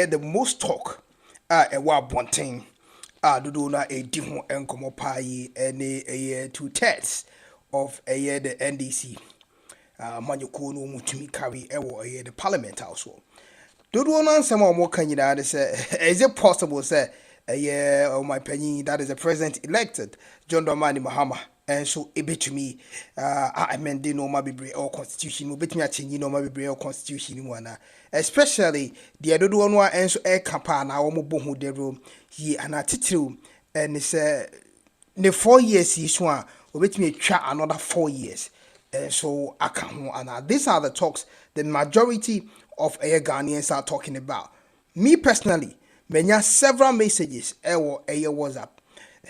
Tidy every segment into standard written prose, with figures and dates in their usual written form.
the most talk a wa bonten dodo na edi ho enkomo pa yi ene 2/3 of the NDC manyoko no mutumi carry ewo the parliament house. Dodo no ansem o mo kan nyina de say is it possible say my penny that is the president elected John Dramani Mahama and so ebetumi amend no ma bebre or constitution no betumi a change no ma bebre or constitution mu ana especially the dodo no and so e kapa na wo mo bohu de room yi ana titiriw and say ne 4 years yi so a obetumi atwa another 4 years so aka ho ana. These are the talks the majority of Ghanaians are talking about. Me personally, many several messages ewo WhatsApp,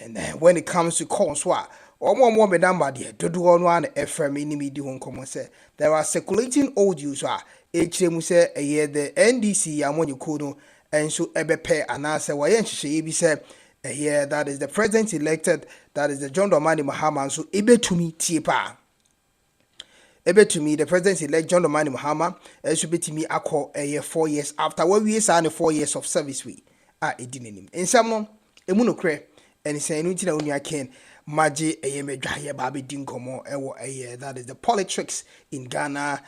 and when it comes to calls, what more me number there. Do one FM in me do come say there are circulating audios. HM say the NDC among you and so ebepe and answer why she be say that is the president elected, that is the John Dramani Mahama, so ebe to me tiepa. Ebe to me, the president-elect John Dramani Mahama, should be to me, I call 4 years after what we signed 4 years of service. We are a dinim. In some emunokre, and it's saying, only I can maji a medjaya baby dinkomo, that is the politricks in Ghana,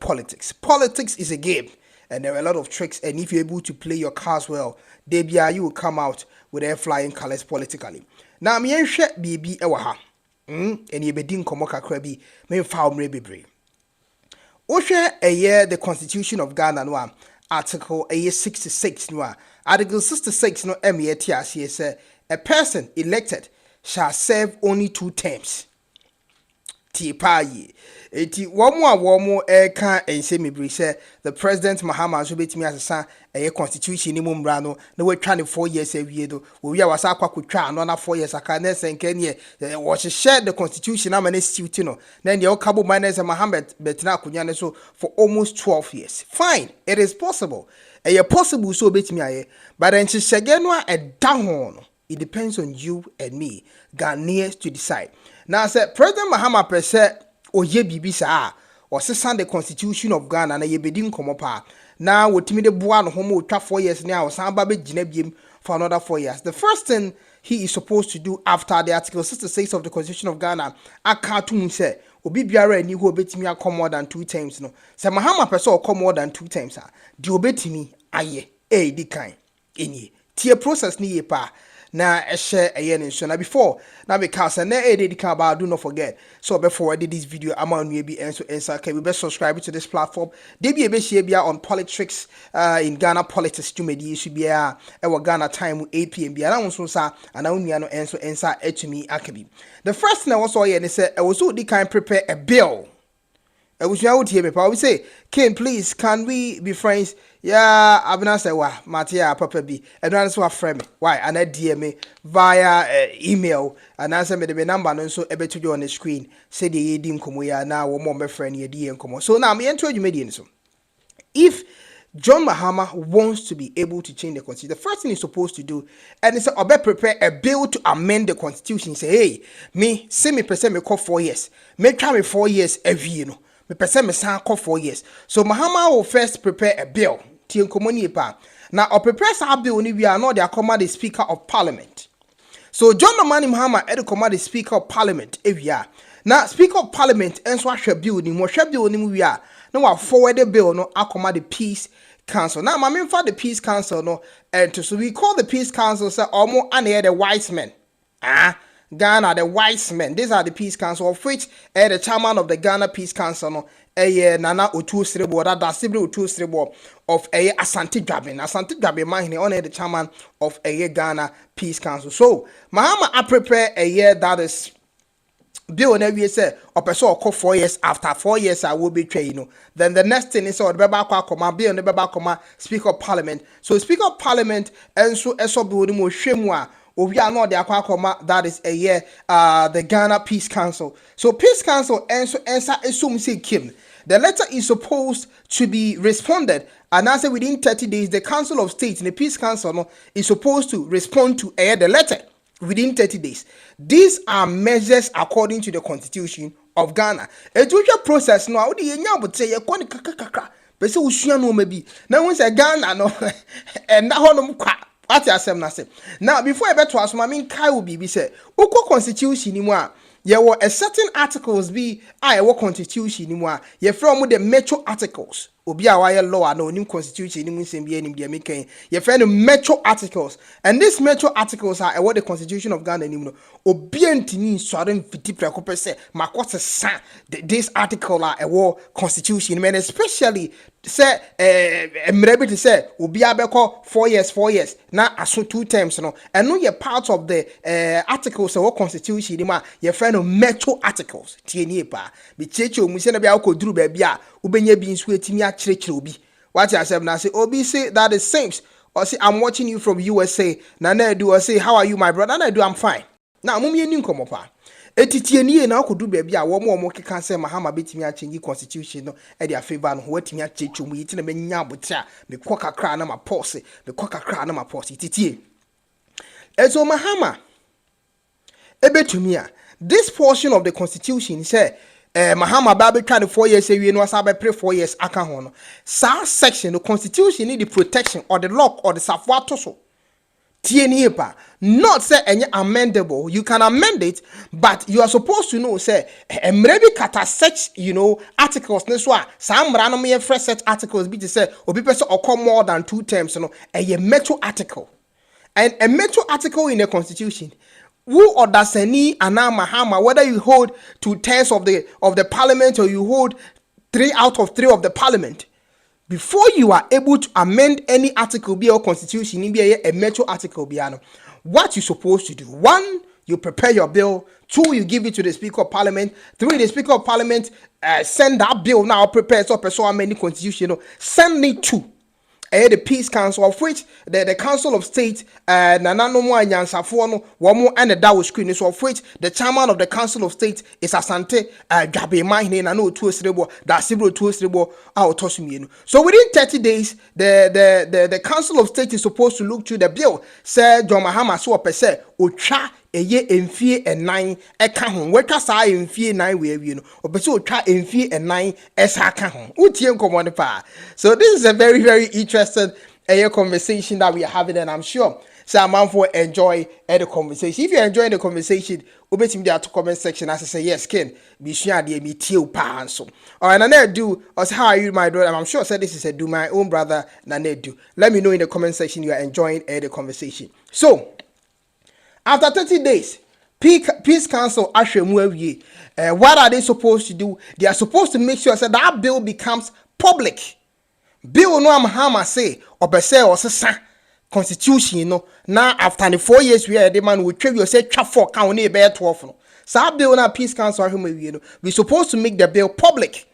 politics. Politics is a game, and there are a lot of tricks, and if you're able to play your cards well, you will come out with their flying colors politically. Now, me and share BB ewaha. And ye bedin komo kakra bi me fa omre bebre wo hwe the constitution of Ghana no article 66 no article 66 no tiase say a person elected shall serve only 2 terms tipaye eti womo eka ense mebri say the president Mahama so betimi asesa constitution ni mumra no na watwa ne 4 years awie do we are wasa kwakotwa no na 4 years aka na senke ne wo share the constitution am na suit no na ne o kabo minus Mohammed betina akonya ne so for almost 12 years. Fine, it is possible possible so betimi aye but then shege no a da ho no it depends on you and me Ghanaians to decide. Now say President Mahama per se oye bibi sa or the constitution of Ghana na ye bedin komo pa now wotimi de boa no homo twa 4 years now samba be gina biem for another 4 years. The first thing he is supposed to do after the article 66 of the constitution of Ghana akatum say obi biara ani ho betimi akọ more than 2 times no say Mahama per se akọ more than 2 times di obetimi aye di kan eni tie process ni ye pa na share so now before now because na about do not forget so before I did this video I'm on be answer okay we best subscribe to this platform they be share on politricks in Ghana politics to me should be Ghana time 8 p.m. be around so sa and I no answer to me akabi. The first thing I was here and said I was so they can prepare a bill. I wish you would hear me. I would say, Ken, please, can we be friends? Yeah, I've not said, "Wah, Matia, Papa B." And answer a friend. Why? And I DM me via email and answer me the number and so able to do on the screen. Say the yedim come we are now one more friend ye DM come. So now me enter you median so. If John Mahama wants to be able to change the constitution, the first thing he's supposed to do, and it's about prepare a bill to amend the constitution. Say, hey, me, say me percent me call 4 years. Make me 4 years every year. Me person me san call 4 years. So Mahama will first prepare a bill. Now, or prepare a bill we are not the command the Speaker of Parliament. So John Dramani Mahama had command the Speaker of Parliament every year. Now, Speaker of Parliament and so I bill ni mo bill ni we are. Now I forward the bill no I command the Peace Council. Now my main for the Peace Council no and so we call the Peace Council say almost and the wise men. Ghana, the wise men. These are the Peace Council, of which the chairman of the Ghana Peace Council, Nana Otu Srebo, that Sibri Otu Srebo of Asante Dwabin. Asante Dwabin, man, he only the chairman of Ghana Peace Council. So, Mahama, I prepare a year that is bill and we say or person call 4 years after 4 years I will be trained. Then the next thing is or the Baba bill and the Baba Speaker of Parliament. So Speaker of Parliament and so bill more shemwa. We are not the Aquacoma, that is a year, the Ghana Peace Council. So Peace Council answer assume say Kim. The letter is supposed to be responded, and answer within 30 days. The Council of State in the Peace Council is supposed to respond to the letter within 30 days. These are measures according to the Constitution of Ghana. A judicial process now, the but say But so usua no maybe. Now when say Ghana no and that honum kwa. What you say na say. Now before I bet to ask my mean kai will be say uko constitution ni mu a there were a certain articles be I wo constitution ni mu a ye from the metro articles. Obi a wire law no nim constitution ni mu nsem bi anim de meken ye friend metro articles, and these metro articles are what the constitution of Ghana ni mu no obi antini sware mfiti preko pese makwose sa this article are a war constitution, man, especially say mrebi to say obi abeko 4 years na aso 2 terms no, and no ye part of the articles of constitution ni ma ye friend metro articles tie ni pa bi cheche omu se na bia akoduru ba bia ubenye bi nsu etimi a chire obi. What I said now say obi say that is Sims or say I'm watching you from USA na na do or say how are you my brother na do I'm fine. Now mum ye ni nkomo pa etitie ni na akodu ba bia wo mo keka say Mahama betimi a change constitution no e dia favor no watimi a cheche omu yiti na menya abotia me kokakra na ma pause titie. So Mahama ebetumi a this portion of the constitution say Mahama Baby try the 4 years we no sabe pray 4 years aka ho no sa section the constitution need the protection or the lock or the safwa to so tie ni pa not say any amendable. You can amend it, but you are supposed to know say maybe kata such articles ne so a some random me fresh set articles be to say obi person or come more than 2 terms a metro article, and a metro article in the constitution who or does any ana Mahama, whether you hold 2/3 of the parliament or you hold 3 out of 3 of the parliament, before you are able to amend any article be or constitution be a metro article be what you supposed to do: 1, you prepare your bill; 2, you give it to the Speaker of Parliament; 3, the Speaker of Parliament send that bill now prepared so person amend the constitution, send it to the Peace Council, of which the Council of State nanano mo anyansafo no womo and the dawo screen, so of which the chairman of the Council of State is Asante Gabe Mahine na no tuosrebo da sibro tuosrebo a otosumienu. So within 30 days the Council of State is supposed to look through the bill. Say John Mahama so opese otwa eye emfie enan eka ho wetwa saa emfie nan we awie no opese otwa emfie enan esa ka ho utie nkomo ne pa. So this is a very, very interesting conversation that we are having, and I'm sure some man for enjoy the conversation. If you're enjoying the conversation, obetim there to comment section as I say yes Ken be sure dey me tie pa so. Alright, and I do us how are you my brother? I'm sure say this is a do my own brother Nanedu. Let me know in the comment section you are enjoying the conversation. So after 30 days, Peace Council Ashemu what are they supposed to do? They are supposed to make sure that bill becomes public. Bill no Mahama say obese or say constitution now after the 4 years we are the man will trade you say twa 4 can only be 12 no. So bill na Peace Council Ashemu we supposed to make the bill public.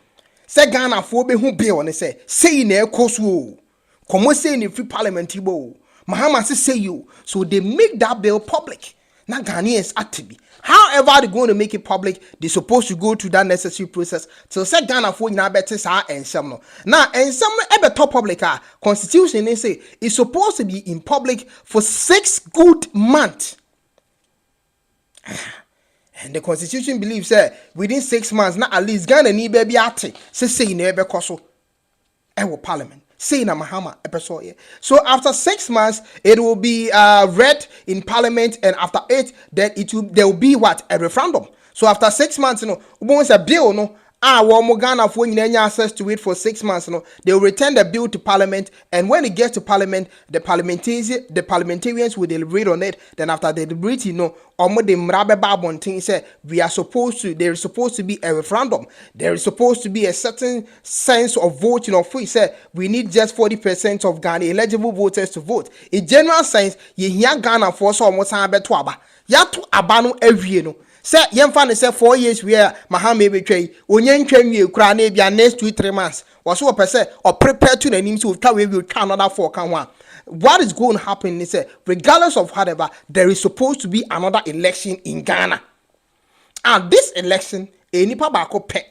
Say Ghana for be who bill and say na ekoso. Komo say in free parliament ibo. Mahama say you, so they make that bill public. Now Ghanaians active. However they're going to make it public, they're supposed to go through that necessary process. So say Ghana for now better and some no. Now and some ever top public constitution they say is supposed to be in public for 6 good months. And the constitution believes within 6 months, now at least Ghana need baby ate. Say never koso. Parliament. Say na Mahama episode. So after 6 months, it will be read in Parliament, and after 8, then there will be what? A referendum. So after 6 months, once a bill, Ghana for any access to it for 6 months, they will return the bill to Parliament, and when it gets to Parliament, the parliamentarians will deliberate on it. Then after they deliberate, there is supposed to be a referendum. There is supposed to be a certain sense of voting of which we need just 40% of Ghana eligible voters to vote. In general sense, you hear Ghana for so almost abano every say yemfa ne say 4 years we are Mahama betray onye ntwanwie kura na bia next 2-3 months was so person or prepare to the name so we will try another 4 can one. What is going to happen is regardless of whatever, there is supposed to be another election in Ghana, and this election enipa bako pe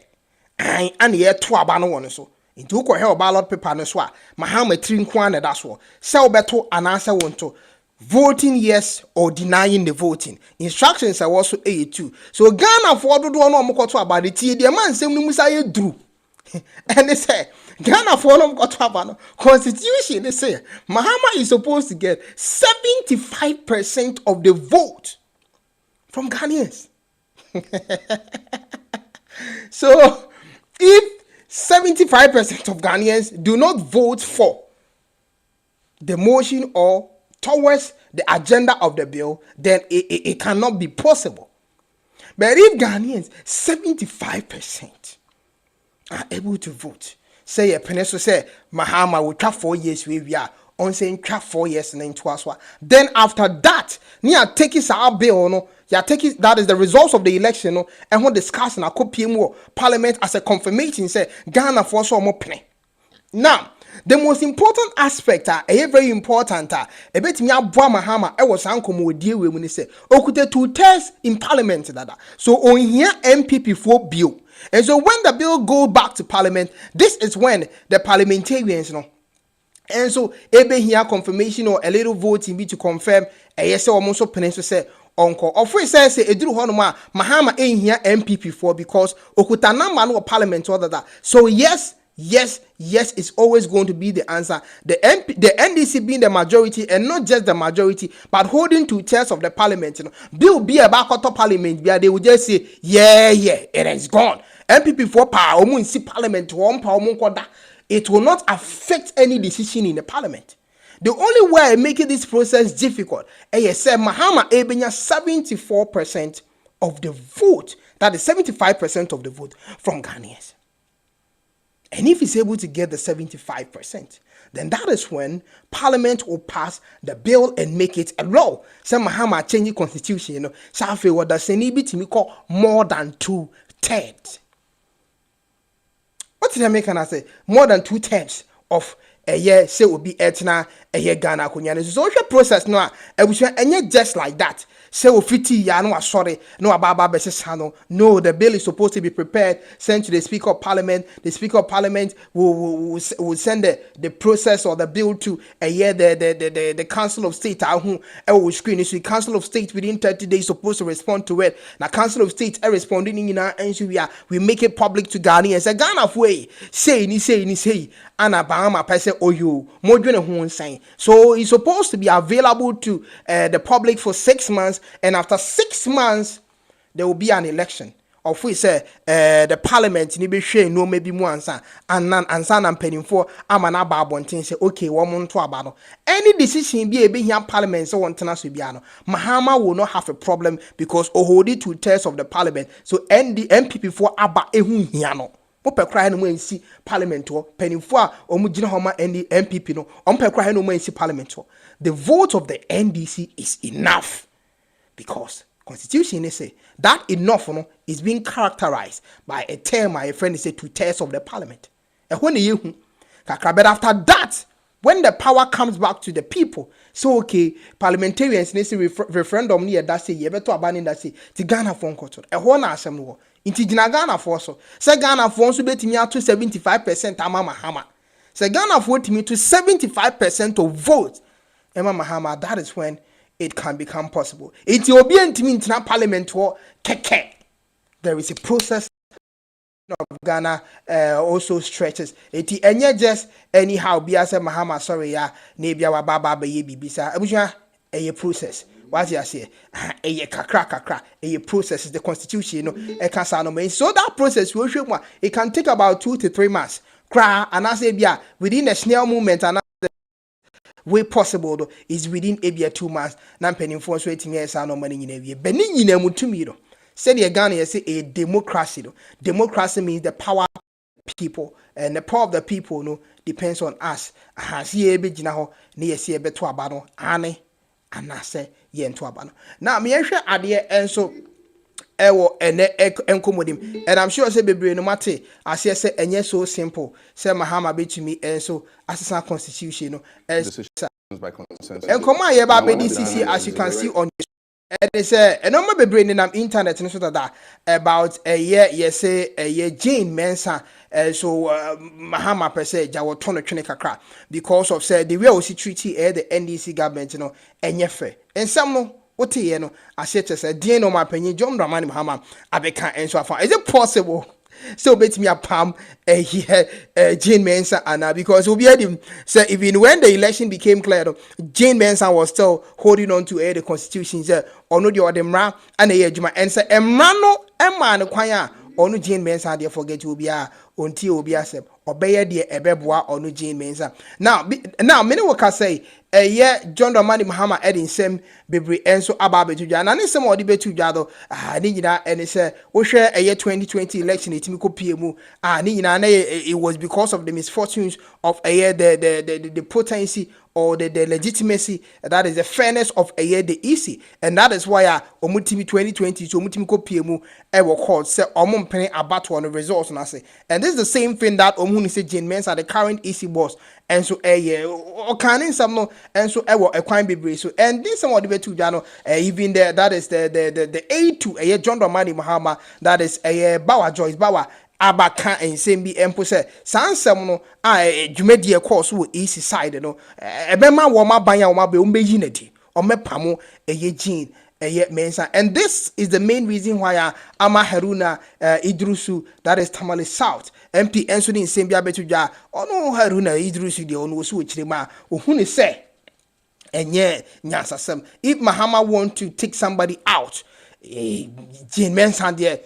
and ye to abano one so into ko help ballot paper no so Mahama trin kwan na da so say obeto anansa wonto voting yes or denying the voting. Instructions are also A2. So Ghana for do no mokoto about the tie the man say no musa ye dru. And they say Ghana for no got constitution. They say Mahama is supposed to get 75% of the vote from Ghanaians. So if 75% of Ghanaians do not vote for the motion or towards the agenda of the bill, then it cannot be possible. But if Ghanaians 75% are able to vote, say a peneso say Mahama will try 4 years we are on saying try 4 years and then twice. Then after that, near take it our bill no, ya take it that is the results of the election no, and when discussing a copy more parliament as a confirmation say Ghana for so more penny. Now the most important aspect very important a bit me aboa Mahama e was ankom we die we mu ni say okute 2/3 in parliament dada. So on here MPP for bill. And so when the bill go back to parliament, this is when the parliamentarians and so ebe here confirmation or a little voting be to confirm yes or so penenso say uncle of we say eduru ho no ma Mahama here MPP for because okuta number no parliament or that. So yes, it's always going to be the answer. The NDC being the majority, and not just the majority, but holding 2/3 of the parliament. Bill be about to parliament, they will just say, yeah, it is gone. MPP for power, parliament, it will not affect any decision in the parliament. The only way making this process difficult, is Mahama Ebenya 74% of the vote, that is 75% of the vote from Ghanaians. And if he's able to get the 75%, then that is when Parliament will pass the bill and make it a law. Some Mahama change the constitution, Safi what does any bit me call more than 2/3. What did I make? And I say more than 2/3 of a year say will be etna a year Ghana kunyane. So social process no I wish any just like that. Say we 50 ya no sorry no ababa besesano. No, the bill is supposed to be prepared, sent to the Speaker of Parliament. The Speaker of Parliament will send the process or the bill to a year the Council of State who will screen it. So the Council of State within 30 days supposed to respond to it. Now Council of State are responding in our and we make it public to Ghanaians. A Ghana of way say Anna Bahama person or you more than saying. So it's supposed to be available to the public for 6 months. And after 6 months, there will be an election. Of which the parliament ni be share no maybe more answer and nan answer and penning for amana babontin say okay one to abano. Any decision be here parliament so one tenas will be ano. Mahama will not have a problem because hold 2/3 of the parliament. So the MPP for aba ehun hiano. Ope cry no more see parliament or penning for omujina homa and the MPP no. Ompe cry no more see parliament. The vote of the NDC is enough. Because constitution is say that enough is being characterized by a term my friend say 2/3 of the parliament. And when you but after that, when the power comes back to the people, so okay, parliamentarians need to referendum near that say you better abandon that say to Ghana for control. A whole assembly war. Into Ghana for so say Ghana for so bet me to 75% ama Mahama. Say Ghana for me to 75% of votes. Emma Mahama, that is when it can become possible. It will be in parliament or keke. There is a process of Ghana also stretches. It any just anyhow be as a Mahama sorry ya nebia wa baba be bibisa. Abuja a process. What you say? A kakra a process is the constitution, so that process will show it can take about 2 to 3 months. Cra and I say bia within a snail movement and way possible though is within a 2 months. Nan penny for waiting years no money in a year. Benin to me though. Say the Ghana say a democracy though. Democracy means the power of the people and the power of the people no depends on us. Has ye be jinaho near see a beto abano ane and I say yen to abano. Now me adie and so ewo ene enkomodim and I'm sure say bebre no mate as say enye so simple say Mahama betumi and so assistant constitution no decisions by consensus enkomo ye ba be DCC as you can see on and they say and no bebre in am internet no so that about a year yes say a year Jane mensah so Mahama per se jawo tono twene kakra because of say the way we see treaty the NDC government no enye fair and some no what you know, I said to say, dear no my penny, John Dramani Mahama, Abeka and so far. Is it possible So bet me a palm Jean Mensah and because we had him say even when the election became clear, Jean Mensah was still holding on to the constitution. Say or no the odemra and a juma and say emrano emma kwanya or no Jean Mensah there forget to be a until obi asem obey the ebeboa or no Jean Mensah. Now many workers say John Dramani Mahama edin sem bebre enso ababe tuja na ne sem odi betuja do ni nyina ene se wo hwe 2020 election etimi ko pie mu ni nyina na it was because of the misfortunes of the potency or the legitimacy, that is the fairness of the EC, and that is why omutimi 2020 so omutimi ko pie mu e wo called say omompene abato on the results na say, and this is the same thing that omuni say Jean Mensah the current EC boss and so o kanin some no and so e wo ekwan bebre so, and this some of the betu jano even there, that is the aid to John Dramani Mahama, that is Bawa Joyce Bawa abaka ensembi empo se sansem no dwumadi course wo east side no ebema wo mabanya wo mabe umbeyi nadi omepamo Jean Mensah. And this is the main reason why ama haruna idrusu, that is Tamale South MP enso ni ensembi abetuja ono haruna idrusu de ono so chirema ohunu se enye nyasasem. If Mahama want to take somebody out, Jean Mensah there,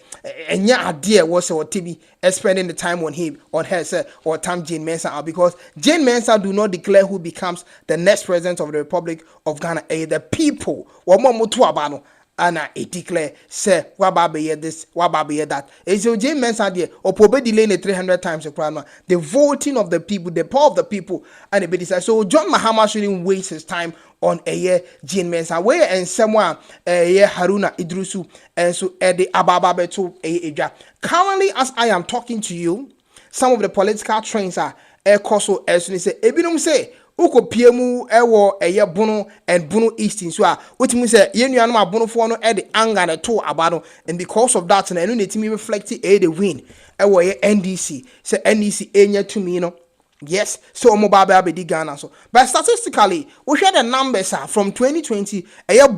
and yeah, idea was or TB spending the time on him, on her, or time Jean Mensah out, because Jean Mensah do not declare who becomes the next president of the Republic of Ghana. The people, or more mutuabano, and it declare, say, wababe this, wababe that. And so Jean Mensah there, or probably delaying 300 times a crown. The voting of the people, the power of the people, and the decide. So John Mahama shouldn't waste his time on Jean Mensah where and someone haruna idrusu and so the ababa to currently as I am talking to you, some of the political trends are koso as say ebinum say uko piemu ewo bono and bono east so what means say yenu ma bono for no the anger na to abano, and because of that na enu netimi reflect the win ewo NDC say NDC enya to me no. Yes, so mobile baby Ghana so. But statistically, we share the numbers from 2020,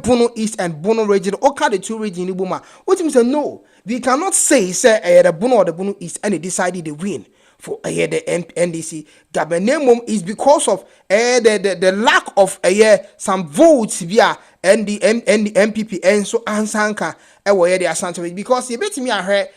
Bono East and Bono region, okay, the two regions in Ibuma. What means no, we cannot say the Bono or the Bono East and they decided they win for the NDC government is because of the lack of some votes via the MPP and so Ansanka the Asante, because you bet me I heard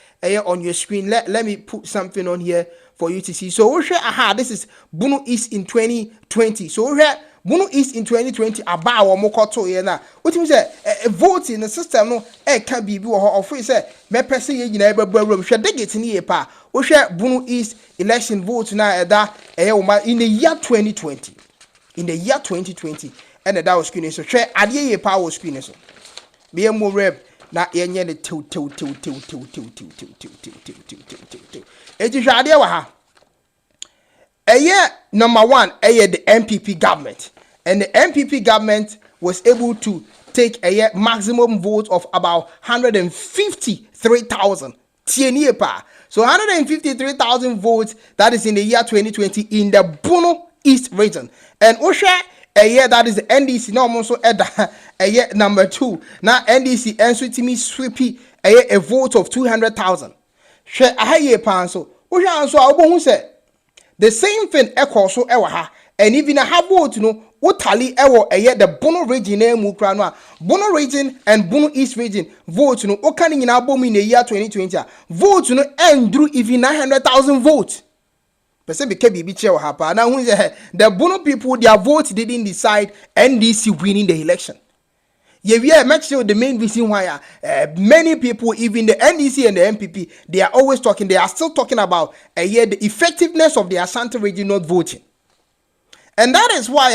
on your screen. Let me put something on here for you to see. So we share this is Bono East in 2020. So we share Bono East in 2020 about or mokoto na. What means a vote in the system no can be or free say me person ye nyina be bro share degate ni e pa. We share Bono East election vote na that in the year 2020. In the year 2020 and that was screen so share ade ye pa was screen so. Me mo rep na yenye ne tew ejihwade wa ha number 1 the MPP government, and the MPP government was able to take a maximum vote of about 153,000 TNEPA. So 153,000 votes, that is in the year 2020 in the Bono East region. And Osha that is the NDC now also at number 2. Now NDC and so to me sweepy a vote of 200,000. Share a high pan so Osha so I say the same thing echo so ewa and even a have vote what tally ewo the Bono region mu kra no Bono region and Bono East region vote no o kan nyina bom in the year 2020 vote no endru even 900,000 votes. Person be bibi che wa pa na hu say the Bono people their vote didn't decide NDC winning the election. Yeah, make sure the main reason why many people, even the NDC and the MPP, they are always talking, they are still talking about the effectiveness of the Asante region not voting. And that is why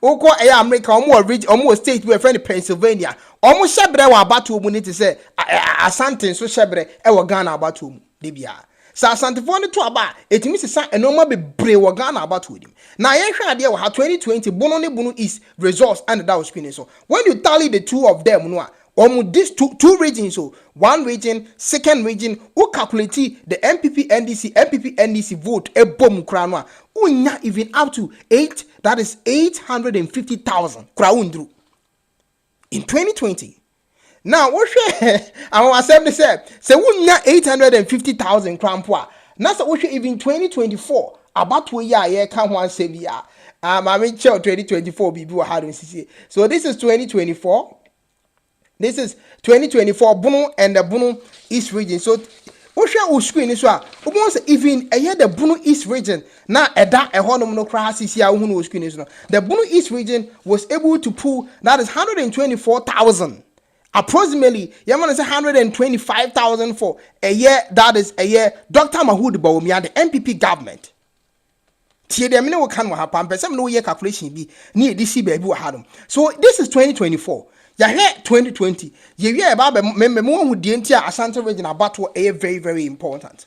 Oko America almost state we friend Pennsylvania almost shebre wa abatu mu need to say Asante so shebre e wa Ghana abatu mu debia. Sa Asante for to aba etimi sesa enoma bebre wa Ghana abatu him. Na yen hwa ade wa 2020 Bono East results and that was screening. So when you tally the two of them no these two regions, so one region, second region, who calculate the MPP NDC vote a bomb crown unya even up to 850,000 crown in 2020. Now, what share our assembly said, say, we not 850,000 crown poor. Now, so what even 2024 about 2 year can one save ya. I mean, 2024 be had so this is 2024. This is 2024 Bono and the Bono East region. So, what share our screen is what once even a year the Bono East region now a dark a honomono crisis here who screen is the Bono East region was able to pull that is 124,000. Approximately, you want to say 125,000 for a year. That is a year. Dr. Mahmoud Bawumia, the MPP government. Tie dem ne wo kan wo hapan person no year calculation bi near this baby wo hadom. So this is 2024. Ya here 2020. Ye we about me hu die ntia Asante region abato very very important.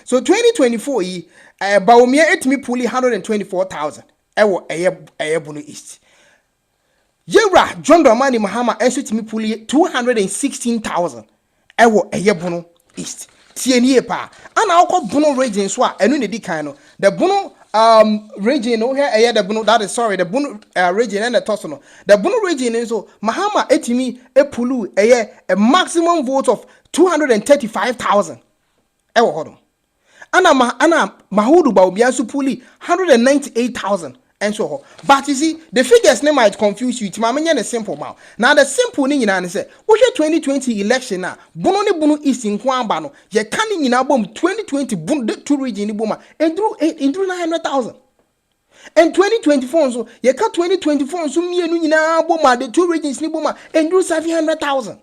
So 2024 yi Bawumia etimi puli 124,000 ewo eye Bono East. Yewra John Dramani Mahama enso timi puli 216,000 ewo eye Bono East. Tie nie pa. Ana akọ Bono region so a enu ne di kan no. The Bono region no here the Bono that is sorry the Bono region and the Tosono. The Bono region is so Mahama etimi epulu a maximum vote of 235,000 ewo hodom. Ana Mahudu Bawumia so puli 198,000 and so on. But you see, the figures might confuse you. It's a simple amount. Now the simple thing is say, what's your 2020 election now? Bono East in Kwambano. You can't in album 2020 the two region in Boma and drew 900,000. And 2024 so you cut 2024 so me and Boma the two regions in Boma and drew 700,000.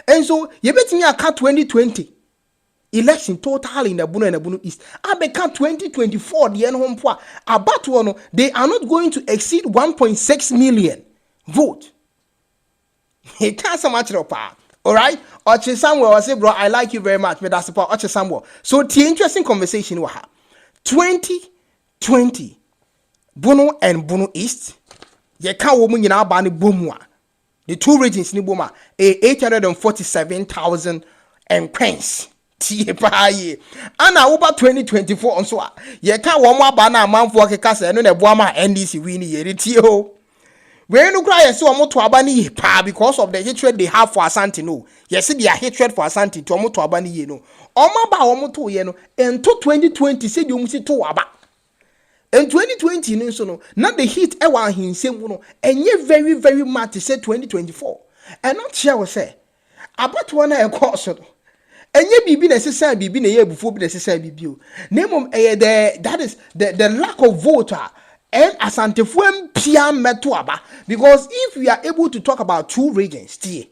And so you bet me I cut 2020. Election total in the Bono and the Bono East. I become 2024 the end home poor. About one, they are not going to exceed 1.6 million vote. It can't so much of power. All right, Oche Samuel, I say, bro, I like you very much, but that's about Oche Samuel. So the interesting conversation we have 2020 Bono and Bono East. You can't woman in our bani Bomwa. The two regions in Boma, 847,000 and pence. Tie pa ye ana wo ba 2024 nso a ye ka wo mo aba na amanfo keka se no na bo ama NDC win ye tie ho we no kra ye se wo mo to aba ni ye pa because of the hatred they have for Asante no ye se their hatred for Asante to mo to aba ni ye no o ma ba wo mo to ye no ento 2020 se di o mu si to aba in 2020 no so no na the heat e wa hinsem no enye very very much say 2024 and not share we say about one e course so enye bibi na sesa bibi na ye bufo bi na sesa bibi o nemom that is the lack of voter and Asantefo empia meto aba because if we are able to talk about two regions tie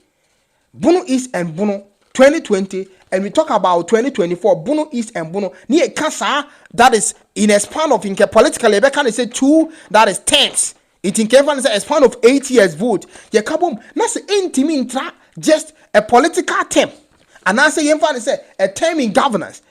Bono East and Bono 2020 and we talk about 2024 Bono East and Bono near kasa that is in a span of in politically be can say two that is tenths it in can say a span of 8 years vote ye kabom na se intimi intra just a political term. And I say, a term in governance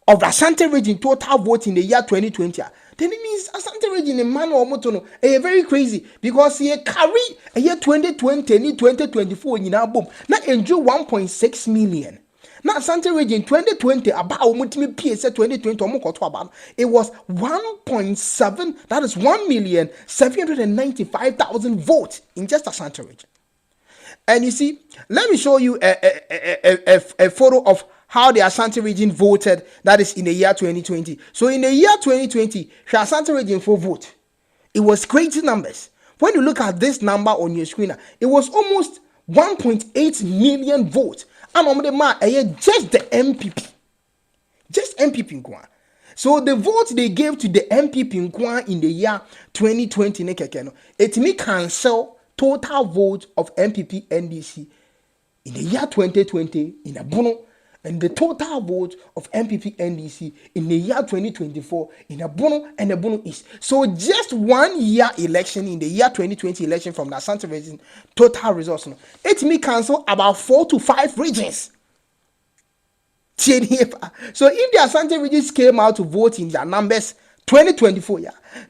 of the Asante region total vote in the year 2020. Then it means Asante region in man or motono very crazy because he carry a year 2020 and 2024 in our boom. Now enjoy 1.6 million. Now Asante region 2020 about multi PSA 2020 about it was 1.7 that is 1,795,000 votes in just Asante region. And you see, let me show you a photo of how the Asante region voted. That is in the year 2020. So in the year 2020, the Asante region for vote, it was crazy numbers. When you look at this number on your screen, it was almost 1.8 million votes. And on the man, just the MPP, just MPP in Kwa. So the vote they gave to the MPP in Kwa in the year 2020, it may cancel total vote of MPP NDC in the year 2020 in a Bono and the total vote of MPP NDC in the year 2024 in a Bono and a Bono East. So just 1 year election in the year 2020 election from the Asante region, total results. It may cancel about 4 to 5 regions. So if the Asante regions came out to vote in their numbers 2024,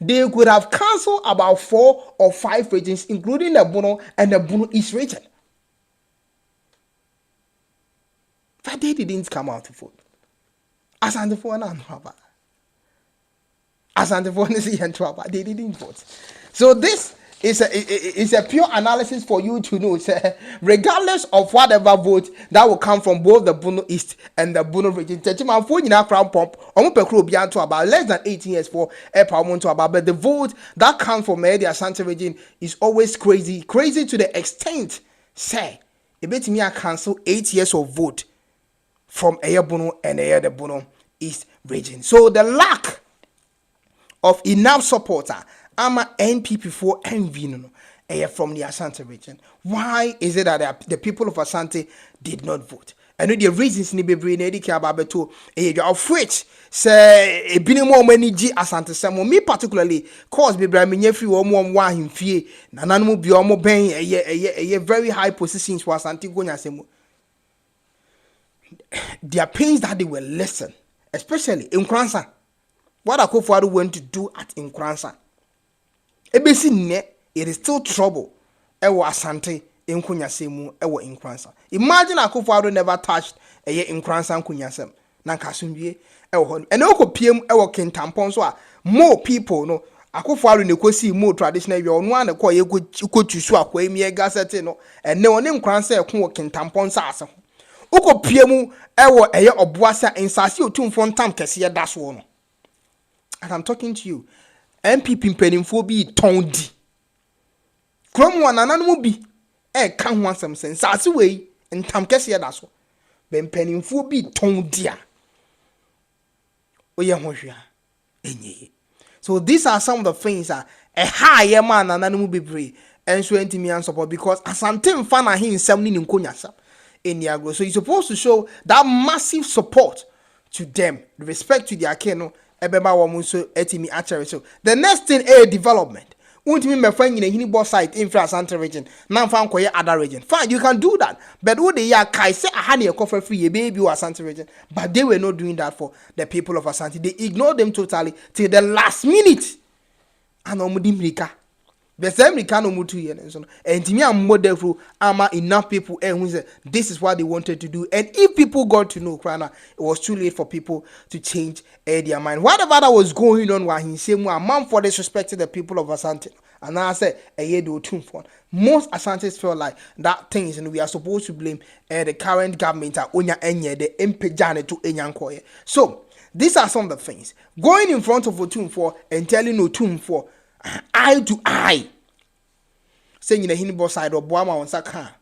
they could have cancelled about 4 or 5 regions, including the Bono and the Bono East region. But they didn't come out to vote. Asantefo and Asantefo they didn't vote. So this it's a pure analysis for you to know. Say, regardless of whatever vote that will come from both the Bono East and the Bono region, Chechima for you crown pump, to about less than 18 years for a pound to about, but the vote that comes from the Asante region is always crazy to the extent, say, a bit me I cancel 8 years of vote from Bono and the Bono East region. So the lack of enough supporter, ama NPP for envy from the Asante region. Why is it that the people of Asante did not vote? I know the reasons ni bebre na edike ababeto of which say e bini mo mani gi Asante Samo, me particularly cause bebre menye free wo mo wa himfie nananom bi o mo ben very high positions for Asante Gonya Semo. Their pains that they will listen, especially in Nkransa. What Akufo-Addo went to do at Nkransa, ebesi ne, it is still trouble. Ewo Asante Nkunyasemu ewo Nkransa. Imagine Akufo-Addo never touched Nkransa Nkunyasem. Nanka sumbiye ewo hon. Ene oko PM ewo Kintampon so a more people no. Akufo-Addo ne kosi more traditional we onu an ko ye ko tusu akwa emi gasete no. Ene one Nkransa ekon wo Kintampon sa ase. Oko PM ewo obuasa nsase otumfo ntam kese ye da so no. As I'm talking to you, MPP mpanimfo bi tondi. Krom wana nananom bi ka ho asem sensase wei ntam kese ya da so. Be mpanimfo bi tondi a. Oye ho hwea. Enye. So these are some of the things that a high man nananom bebre enso ntimi an support because Asante mfa na hinsem ni nkonyasam eniagro. So you're supposed to show that massive support to them, respect to their kin. So the next thing is development. Untimi me friend in a boss site in Asante region. Now found koye other region. Fine, you can do that. But who they are kai say a coffee free baby or Asante region. But they were not doing that for the people of Asante. They ignored them totally till the last minute. And omudimrika. The same can mutu yen and to me I'm more therefore ama enough people and who said this is what they wanted to do. And if people got to know Krana, it was too late for people to change their mind. Whatever that was going on while he said a man for disrespecting the people of Asante. And I said a year do too for most Asantes feel like that things and we are supposed to blame the current government at Onya Enye the Mpejane to Enyankoye. So these are some of the things. Going in front of Otumfor and telling Otumfor eye to eye, saying in the Hinbo side or Boama on Saka,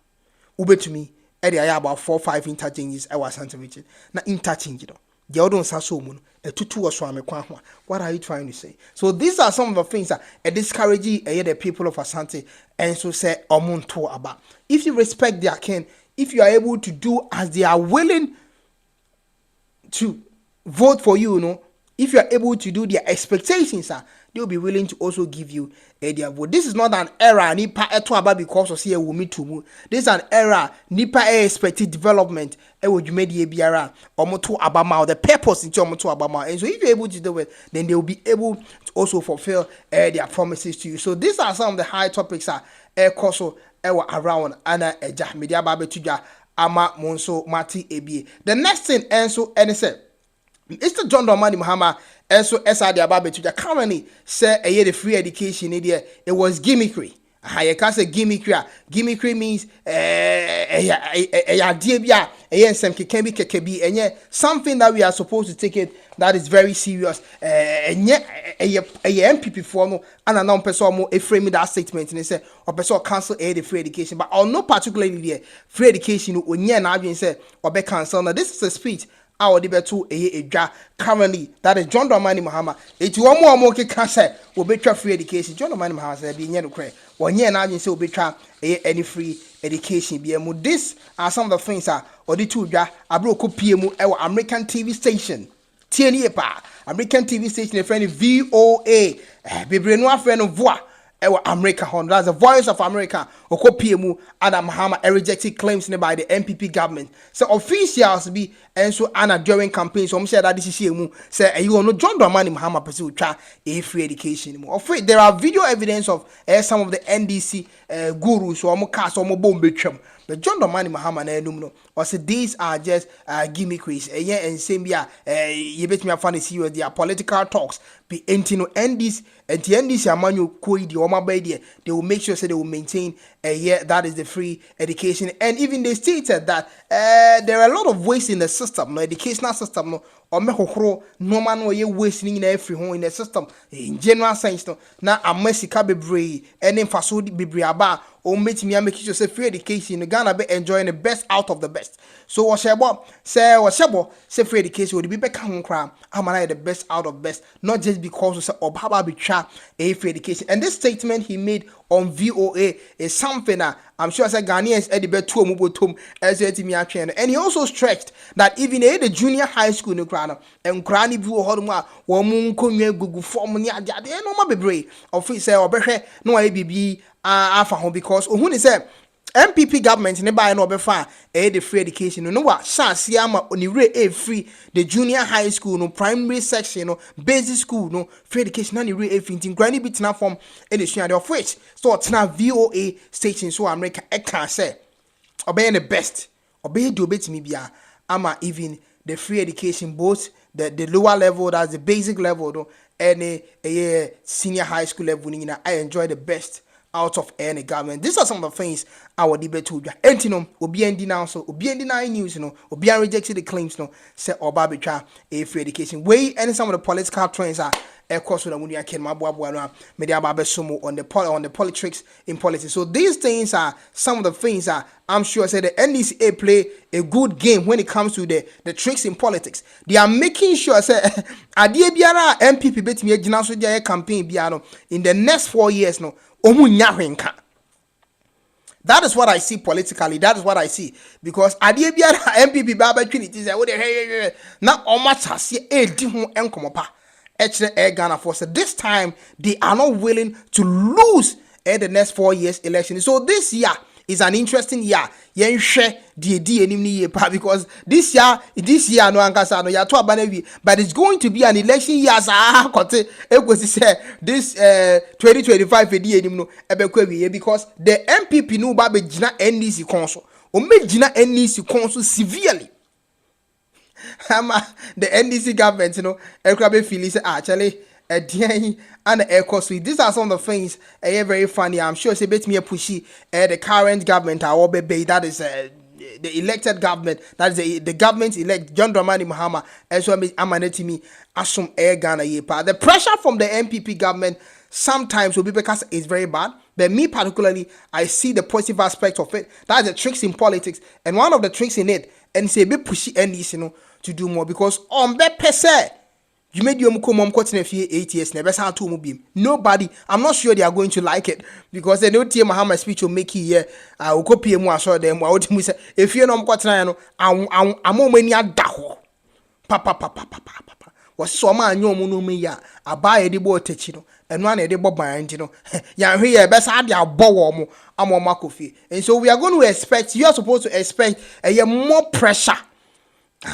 Ube to me, Eddie, I about 4 or 5 interchanges. I was Santa Richard. Now, interchange, the Odon Sasomun, a tutu or swami. What are you trying to say? So, these are some of the things that discourage the people of Asante and so say, Omuntu about. If you respect their kin, if you are able to do as they are willing to vote for you, if you are able to do their expectations, they'll be willing to also give you their vote. This is not an era nipa eto aba because of say wumi tumu. This is an era nipa expected development would you made ye biara omoto abama the purpose into omoto abama. And so if you're able to do it, then they will be able to also fulfill their promises to you. So these are some of the high topics koso around ana eja media babe tuja ama monso mati ebie. The next thing enso enese Mr. John Dramani Mahama also SRD Ababetuja currently say a year the free education idea it was gimmickry. I can say gimmickry. Gimmickry means something that we are supposed to take it that is very serious. And yet a MPP form and a non-person more a frame that statement and they say or person cancel the free education, but or not particularly the free education when you and say or be cancel. Now this is a speech. Our debetu currently that is John Dramani Mahama. It's one more cancer will be free education. John Dramani Mahama said, "Be near the cray." 1 year now, you say will be any free education. BMU. This are some of the things that or the two I broke PMU our American TV station. TNA American TV station, a friend VOA. Be no friend of voix. America Hon. That's the voice of America. Oko PMU and Mahama rejected claims by the MPP government. So officials be and so Anna during campaigns. So say that this is CMU say you know John Dramani Mahama pursue try a free education. There are video evidence of some of the NDC gurus or cast or bomb betram. the John Dramani Mahama na enum no or say these are just gimmickries and same ya you bet me a funny see their political talks be entino and this and the NDC amanu koi di oma by they will make sure say they will maintain a year that is the free education. And even they stated that there are a lot of waste in the system, no educational system, no or me hokro no man no ye wasting in every home in the system in general sense no na amesika bebre and faso bebre aba or make me make sure say free education in Ghana be enjoying the best out of the best. So what say free education would be back home cram amana the best out of best, not just because of say obaba be trap a free education. And this statement he made on VOA is something that I'm sure say Ghanaians at the bed to mubotum as and he also stretched that even the junior high school no grana and granny view hoduma womun konye gugu form ni ade no ma bebre of say obehwe no ABB afa ho because ohun say MPP government ne buy no befa the free education no wa chance ama onire free the junior high school no primary section no basic school no free education na ni re free tin granny bit na form election of which so tena VOA station so America e can say obey the best obey do betimi bia ama even the free education both the lower level, that's the basic level no any senior high school level I enjoy the best out of any government. These are some of the things our debate to Entino, Obi and now so Obi and deny news, Obi rejected the claims, say or Babitra a free education. Way and some of the political trends are of course when I can media babesumo on the polytricks in politics. So these things are some of the things that I'm sure say the NDCA play a good game when it comes to the tricks in politics. They are making sure say adie biara MPP betimi agina so dia campaign biara in the next 4 years no that is what I see politically. That is what I see because adie biara MPP baba trinity say we dey na omachase edi ho enkomopa Ghana for so this time they are not willing to lose the next 4 years election. So this year is an interesting year. Because this year no ankasa no ya to abanawi, but it's going to be an election year this 2025 because the MPP no ba be gina NDC council o me gina NDC council severely. The NDC government, Elkrabe feels actually a day and the air cost. These are some of the things very funny. I'm sure it's a bit more pushy. The current government, that is the elected government, that is the government elect John Dramani Mahama, as well as Amanetimi Asum Air Ghana. The pressure from the MPP government sometimes will be because it's very bad. But me particularly, I see the positive aspect of it. That's the tricks in politics, and one of the tricks in it, and say be pushy NDC to do more because on that per se, you made your mom cutting a few 8 years, never saw two mobiles. Nobody, I'm not sure they are going to like it because they know Tia Mahama speech will make here. I will copy him. I saw them. If you're not cutting, I'm only a daho. Papa. Was so man, no me ya. I buy a debo techino and one a debo bind, Ya here, best I dia bow I'm on Makofi. And so we are going to expect, you are supposed to expect a more pressure.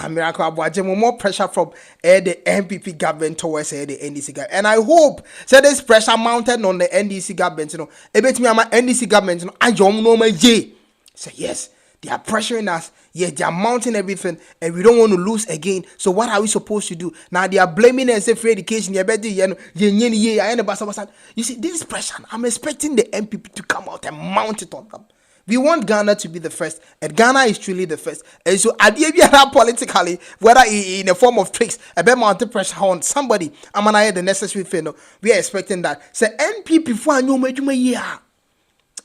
Miracle more pressure from the MPP government towards the NDC government. And I hope this pressure mounted on the NDC government, a bit me on my NDC government, and you know my J. Say yes, they are pressuring us, yes, they are mounting everything, and we don't want to lose again. So what are we supposed to do? Now they are blaming us for free education, you see, this pressure, I'm expecting the MPP to come out and mount it on them. We want Ghana to be the first, and Ghana is truly the first. And so, politically, whether in a form of tricks, a bit mounting pressure on somebody, I'm gonna the necessary thing. We are expecting that. So, NPP for a new major year,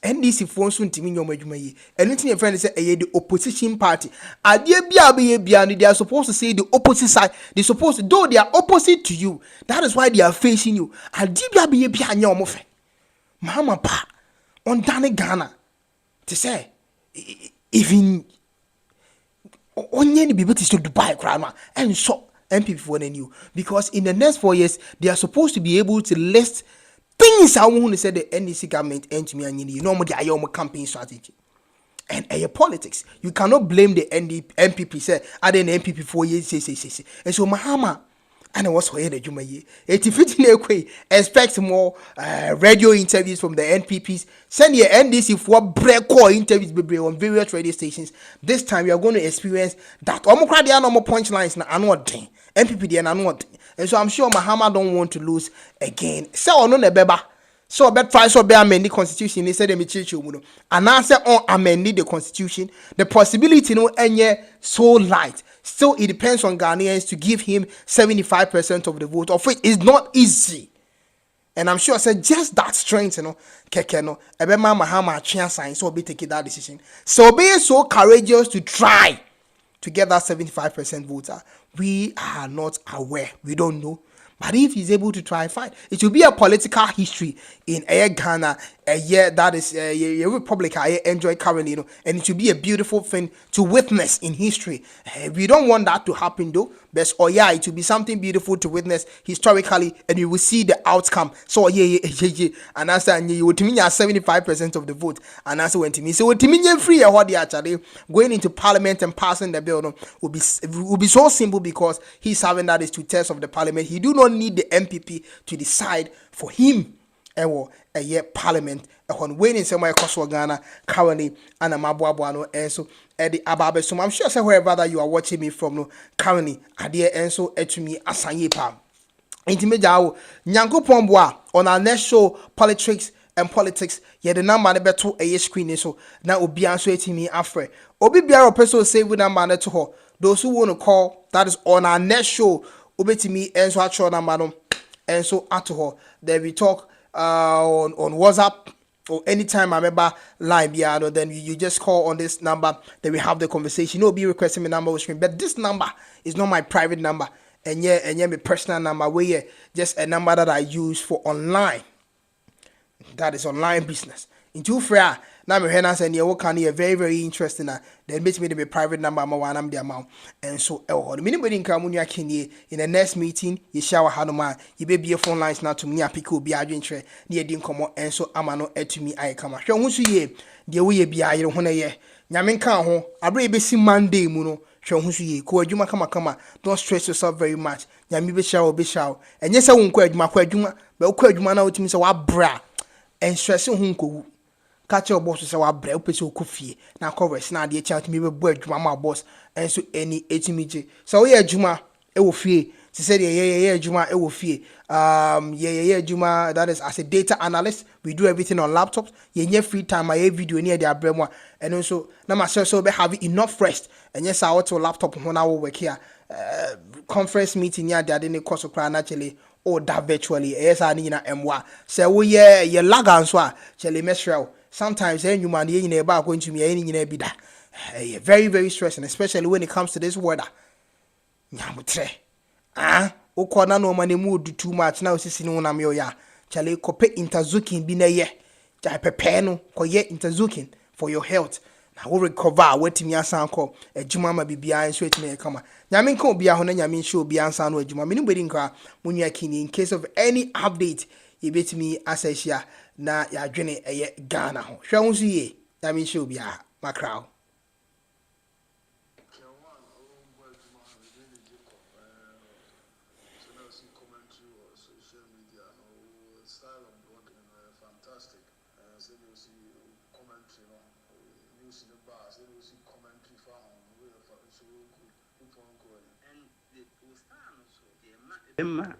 NDC for soon to mean your major year. Anything your friend say, the opposition party. They are supposed to say the opposite side. They supposed to, though they are opposite to you. That is why they are facing you. Mahama pa on Ghana. To say, even only be able to Dubai crime and so MPP for you because in the next 4 years they are supposed to be able to list things I want to say the NDC government and to me and you know the campaign strategy and politics. You cannot blame the MPP say I didn't MPP 4 years say. And so Mahama, and what's why the Juma ye. 85 expect more radio interviews from the NPPs. Send your NDC for break core interviews on various radio stations. This time we are going to experience that. Omokradi are no more punchlines na annual thing. NPP the annual thing. And so I'm sure Mahama don't want to lose again. So no nebeba. So bet try so be amend the constitution. They said me church you. And answer on amend the constitution. The possibility no any so light. Still, it depends on Ghanaians to give him 75% of the vote, of which is not easy. And I'm sure I said just that strength, keke no. Ebema Mahama chance sign so be taking that decision. So being so courageous to try to get that 75% voter, we are not aware. We don't know. But if he's able to try, fine. It will be a political history in Ghana, a year that is a republic I enjoy currently, and it will be a beautiful thing to witness in history. We don't want that to happen though. But it will be something beautiful to witness historically, and you will see the outcome. So and answer you would mean 75% of the vote, and answer went to me. So what mean free what they actually going into parliament and passing the bill will be so simple because he's having that is 2/3 of the parliament. He do not need the MPP to decide for him. A year parliament on winning somewhere across Ghana currently and a mabuano and so Eddie Ababe. So I'm sure wherever that you are watching me from no currently adia and so to me asanye pa. Intimidao Nyanko Pomboa on our next show Politricks and Politics. Yeah, the number the better a screen so now will be answering me after. Obi Biaro person save with number to her. Those who want to call that is on our next show. Obi to me and so I show number and so at her. Then we talk on WhatsApp or anytime I remember line then you just call on this number, then we have the conversation. You'll be requesting my number on screen, but this number is not my private number, and yeah my personal number where just a number that I use for online. That is online business. In two fair now my hands and your can be very very interesting. Then meet me the private number one am the amount and so the minimum income when you can in the next meeting you shower hanuma you be a phone lines now to me pick will be a drink near didn't come and so amano to me I come show who see the way be I don't ye Yamin can home I bring be see Monday muno show who see ko adwuma kama don't stress yourself very much yami be shower and yes I won't quit my quadjuma but quadjuma now to me so bra and stress who catch your boss say wa bre opese okofie na cover na de chat me be bo adwuma ma boss enso any etimije so we adwuma e wo fie she said yeah adwuma e wo fie yeah adwuma that is as a data analyst we do everything on laptops yeah free time I video near the abremo and also na ma so be have enough rest and yes I want to laptop when I work here conference meeting ya de ne course kra naturally or that virtually yes I need na emwa say we yeah lag anso a chele mesrel sometimes you man you never going to me any be that very very stressing especially when it comes to this weather nyamutre ukona no man mood too much now sisi no na me ya chale kope interzukin bi na ye ja pepe no koye interzukin for your health na we recover wetimi asan ko adwuma ma bibia nso etimi kama nyame nka obi a ho na nyame nso obi ansan no adwuma me no bedi nka munua kini in case of any update you betimi aseshia na ya dwene Ghana ho hwa hu so ye nyame nso obi a makraw Emma